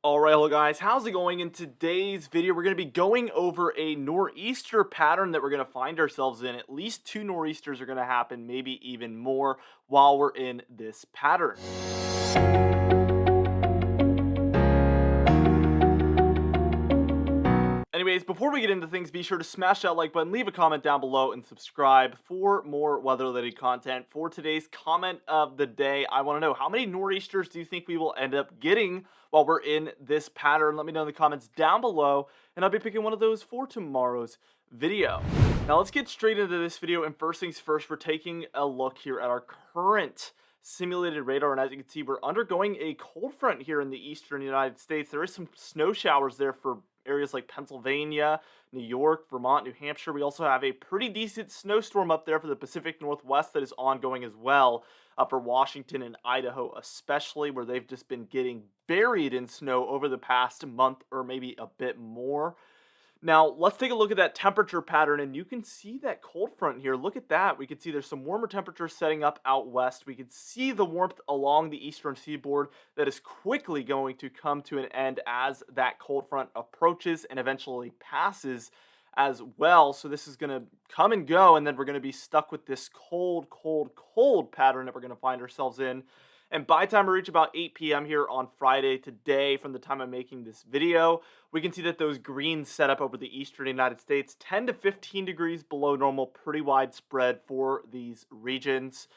Alright, hello guys, how's it going? In today's video, we're going to be going over a nor'easter pattern that we're going to find ourselves in. At least two nor'easters are going to happen, maybe even more, while we're in this pattern. Anyways, before we get into things, be sure to smash that like button, leave a comment down below, and subscribe for more weather-related content. For today's comment of the day, I want to know, how many nor'easters do you think we will end up getting while we're in this pattern? Let me know in the comments down below, and I'll be picking one of those for tomorrow's video. Now, let's get straight into this video, and first things first, we're taking a look here at our current simulated radar, and as you can see, we're undergoing a cold front here in the eastern United States. There is some snow showers there for areas like Pennsylvania, New York, Vermont, New Hampshire. We also have a pretty decent snowstorm up there for the Pacific Northwest that is ongoing as well, for Washington and Idaho especially, where they've just been getting buried in snow over the past month or maybe a bit more. Now, let's take a look at that temperature pattern, and you can see that cold front here. Look at that. We can see there's some warmer temperatures setting up out west. We can see the warmth along the eastern seaboard that is quickly going to come to an end as that cold front approaches and eventually passes as well. So this is going to come and go, and then we're going to be stuck with this cold, cold, cold pattern that we're going to find ourselves in. And by the time we reach about 8 p.m. here on Friday today, from the time I'm making this video, we can see that those greens set up over the eastern United States, 10 to 15 degrees below normal, pretty widespread for these regions.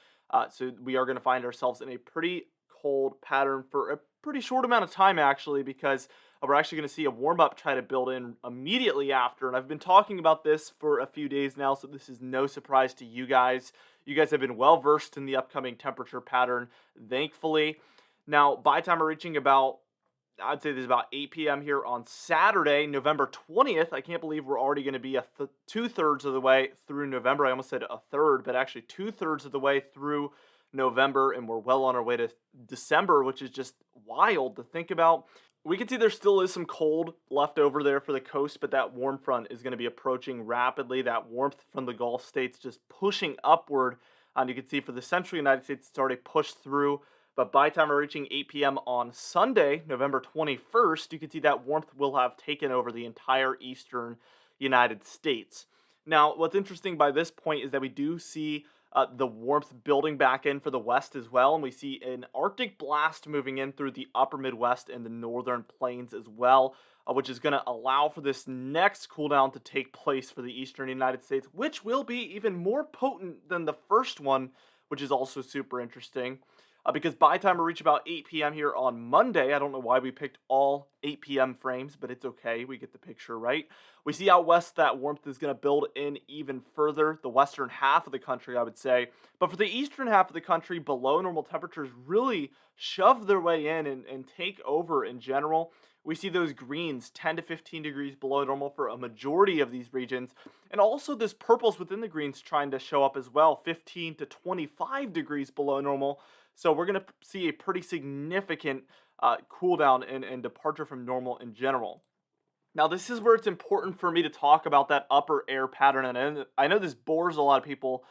So we are going to find ourselves in a pretty cold pattern for a pretty short amount of time, actually, because we're actually going to see a warm-up try to build in immediately after. And I've been talking about this for a few days now, so this is no surprise to you guys. You guys have been well versed in the upcoming temperature pattern, thankfully. Now, by the time we're reaching about, I'd say there's about 8 p.m. here on Saturday, November 20th. I can't believe we're already going to be two-thirds of the way through November. I almost said a third, but actually two-thirds of the way through November, and we're well on our way to December, which is just wild to think about. We can see there still is some cold left over there for the coast, but that warm front is going to be approaching rapidly. That warmth from the Gulf states just pushing upward. And you can see for the central United States, it's already pushed through. But by the time we're reaching 8 p.m. on Sunday, November 21st, you can see that warmth will have taken over the entire eastern United States. Now, what's interesting by this point is that we do see the warmth building back in for the west as well, and we see an Arctic blast moving in through the upper Midwest and the northern plains as well, which is going to allow for this next cool down to take place for the eastern United States, which will be even more potent than the first one, which is also super interesting. Because by the time we reach about 8 p.m. here on Monday, I don't know why we picked all 8 p.m. frames, but it's okay. We get the picture, right? We see out west that warmth is going to build in even further, the western half of the country, I would say. But for the eastern half of the country, below normal temperatures really shove their way in and take over in general. We see those greens 10 to 15 degrees below normal for a majority of these regions. And also this purples within the greens trying to show up as well, 15 to 25 degrees below normal. So we're going to see a pretty significant cool down and departure from normal in general. Now, this is where it's important for me to talk about that upper air pattern. And I know this bores a lot of people,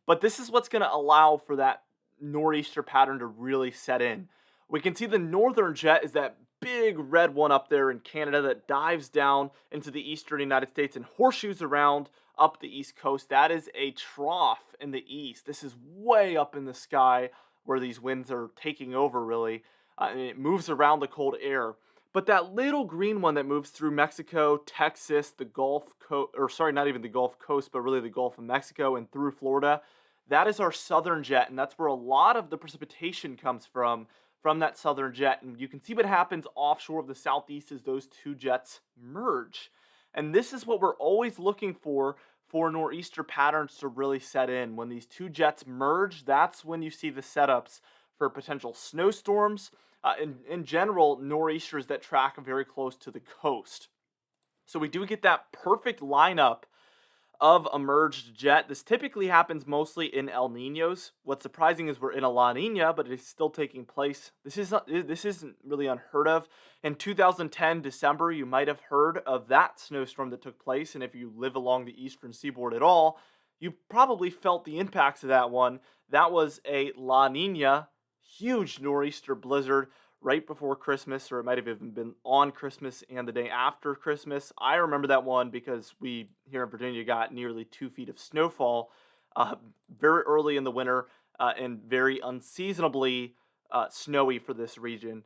but this is what's going to allow for that nor'easter pattern to really set in. We can see the northern jet is that big red one up there in Canada that dives down into the eastern United States and horseshoes around up the east coast. That is a trough in the east. This is way up in the sky where these winds are taking over, really, and it moves around the cold air. But that little green one that moves through Mexico, Texas, the Gulf Coast, or sorry, not even the Gulf Coast, but really the Gulf of Mexico and through Florida, that is our southern jet, and that's where a lot of the precipitation comes from that southern jet. And you can see what happens offshore of the southeast as those two jets merge. And this is what we're always looking for nor'easter patterns to really set in. When these two jets merge, that's when you see the setups for potential snowstorms, in general, nor'easters that track very close to the coast. So we do get that perfect lineup of a merged jet. This typically happens mostly in El Niños. What's surprising is we're in a La Niña, but it is still taking place. This isn't really unheard of. In 2010 December, you might have heard of that snowstorm that took place, and if you live along the eastern seaboard at all, you probably felt the impacts of that one. That was a La Niña, huge nor'easter blizzard right before Christmas, or it might have even been on Christmas and the day after Christmas. I remember that one because we here in Virginia got nearly 2 feet of snowfall uh, very early in the winter and very unseasonably snowy for this region.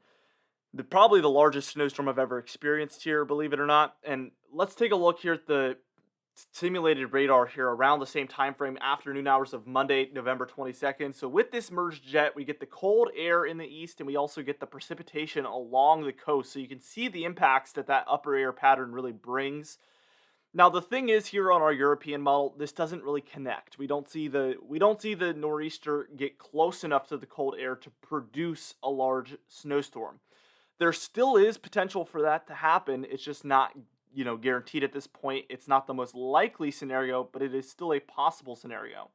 Probably the largest snowstorm I've ever experienced here, believe it or not. And let's take a look here at the simulated radar here around the same time frame, afternoon hours of Monday, November 22nd. So with this merged jet, we get the cold air in the east, and we also get the precipitation along the coast. So you can see the impacts that upper air pattern really brings. Now the thing is, here on our European model, this doesn't really connect. We don't see the nor'easter get close enough to the cold air to produce a large snowstorm. There still is potential for that to happen. It's just not, guaranteed at this point. It's not the most likely scenario, but it is still a possible scenario.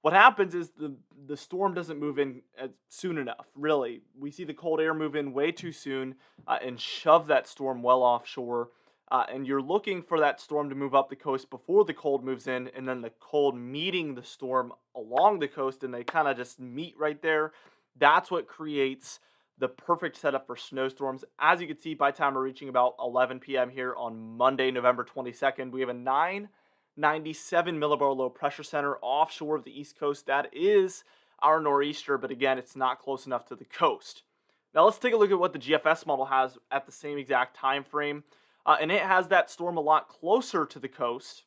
What happens is the storm doesn't move in soon enough, really. We see the cold air move in way too soon and shove that storm well offshore. And you're looking for that storm to move up the coast before the cold moves in, and then the cold meeting the storm along the coast, and they kind of just meet right there. That's what creates the perfect setup for snowstorms. As you can see, by the time we're reaching about 11 p.m. here on Monday, November 22nd, we have a 997 millibar low pressure center offshore of the East Coast. That is our nor'easter, but again, it's not close enough to the coast. Now let's take a look at what the GFS model has at the same exact time frame. And it has that storm a lot closer to the coast,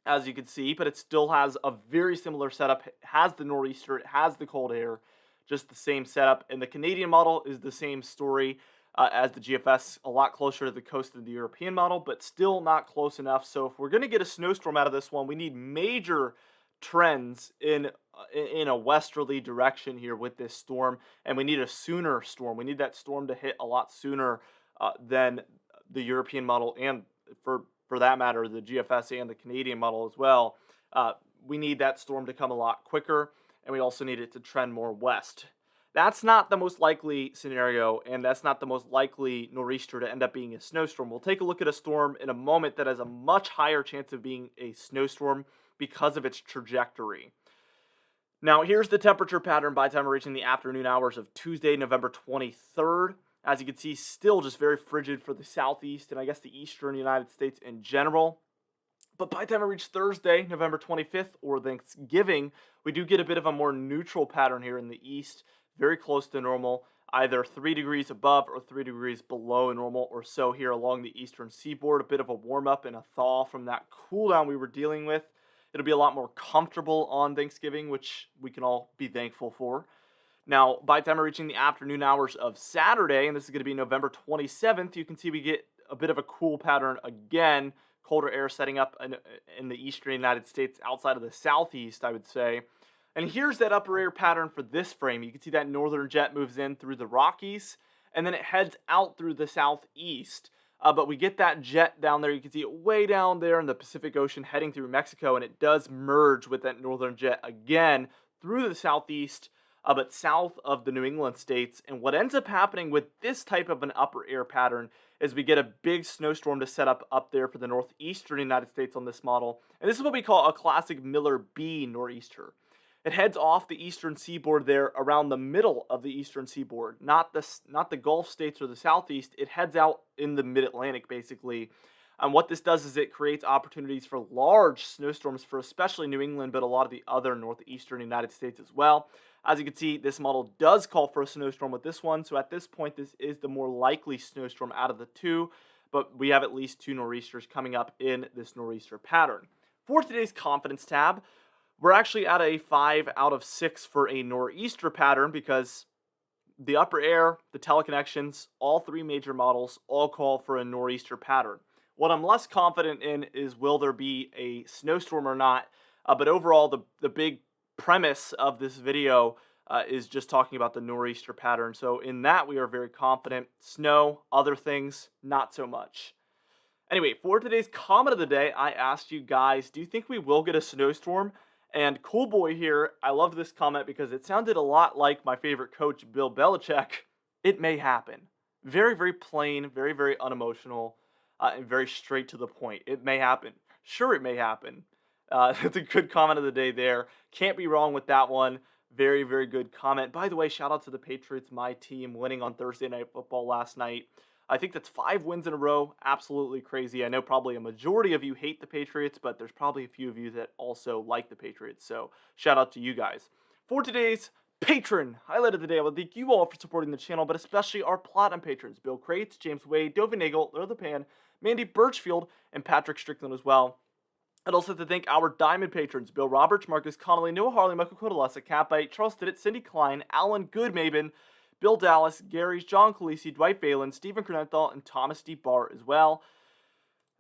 as you can see, but it still has a very similar setup. It has the nor'easter, it has the cold air, just the same setup. And the Canadian model is the same story as the GFS, a lot closer to the coast than the European model, but still not close enough. So if we're going to get a snowstorm out of this one, we need major trends in a westerly direction here with this storm, and we need a sooner storm. We need that storm to hit a lot sooner than the European model, and for that matter, the GFS and the Canadian model as well. We need that storm to come a lot quicker, and we also need it to trend more west. That's not the most likely scenario, and that's not the most likely nor'easter to end up being a snowstorm. We'll take a look at a storm in a moment that has a much higher chance of being a snowstorm because of its trajectory. Now, here's the temperature pattern by the time we're reaching the afternoon hours of Tuesday, November 23rd. As you can see, still just very frigid for the southeast and I guess the eastern United States in general. But by the time we reach Thursday, November 25th, or Thanksgiving, we do get a bit of a more neutral pattern here in the east, very close to normal, either 3 degrees above or 3 degrees below normal or so here along the eastern seaboard. A bit of a warm-up and a thaw from that cool down we were dealing with. It'll be a lot more comfortable on Thanksgiving, which we can all be thankful for. Now, by the time we're reaching the afternoon hours of Saturday, and this is going to be November 27th, you can see we get a bit of a cool pattern again. Colder air setting up in the eastern United States outside of the southeast, I would say. And here's that upper air pattern for this frame. You can see that northern jet moves in through the Rockies, and then it heads out through the southeast. But we get that jet down there. You can see it way down there in the Pacific Ocean heading through Mexico, and it does merge with that northern jet again through the southeast, but south of the New England states. And what ends up happening with this type of an upper air pattern is we get a big snowstorm to set up there for the northeastern United States on this model. And this is what we call a classic Miller B nor'easter. It heads off the eastern seaboard there around the middle of the eastern seaboard, not the Gulf states or the southeast. It heads out in the mid-Atlantic, basically. And what this does is it creates opportunities for large snowstorms for especially New England, but a lot of the other northeastern United States as well. As you can see, this model does call for a snowstorm with this one. So at this point, this is the more likely snowstorm out of the two. But we have at least 2 nor'easters coming up in this nor'easter pattern. For today's confidence tab, we're actually at a 5 out of 6 for a nor'easter pattern because the upper air, the teleconnections, all 3 major models all call for a nor'easter pattern. What I'm less confident in is will there be a snowstorm or not. But overall, the big premise of this video is just talking about the nor'easter pattern. So in that, we are very confident. Snow, other things, not so much. Anyway, for today's comment of the day, I asked you guys, do you think we will get a snowstorm? And Cool Boy here, I love this comment because it sounded a lot like my favorite coach, Bill Belichick. It may happen. Very, very plain, very, very unemotional, and very straight to the point. It may happen. Sure, it may happen. It's a good comment of the day there. Can't be wrong with that one. Very, very good comment. By the way, shout out to the Patriots, my team, winning on Thursday Night Football last night. I think that's 5 wins in a row. Absolutely crazy. I know probably a majority of you hate the Patriots, but there's probably a few of you that also like the Patriots. So shout out to you guys. For today's Patron Highlight of the day, I would thank you all for supporting the channel, but especially our Platinum patrons, Bill Crates, James Wade, Dovin Nagel, Lil the Pan, Mandy Birchfield, and Patrick Strickland as well. I'd also like to thank our Diamond patrons, Bill Roberts, Marcus Connolly, Noah Harley, Michael Codalesa, Catbite, Charles Stinnett, Cindy Klein, Alan Goodmaben, Bill Dallas, Gary, John Calisi, Dwight Phelan, Stephen Crenenthal, and Thomas D. Barr as well.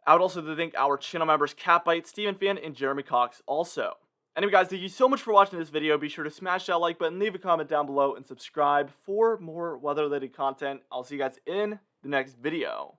I would also like to thank our channel members, Catbite, Stephen Fan, and Jeremy Cox also. Anyway, guys, thank you so much for watching this video. Be sure to smash that like button, leave a comment down below, and subscribe for more weather-related content. I'll see you guys in the next video.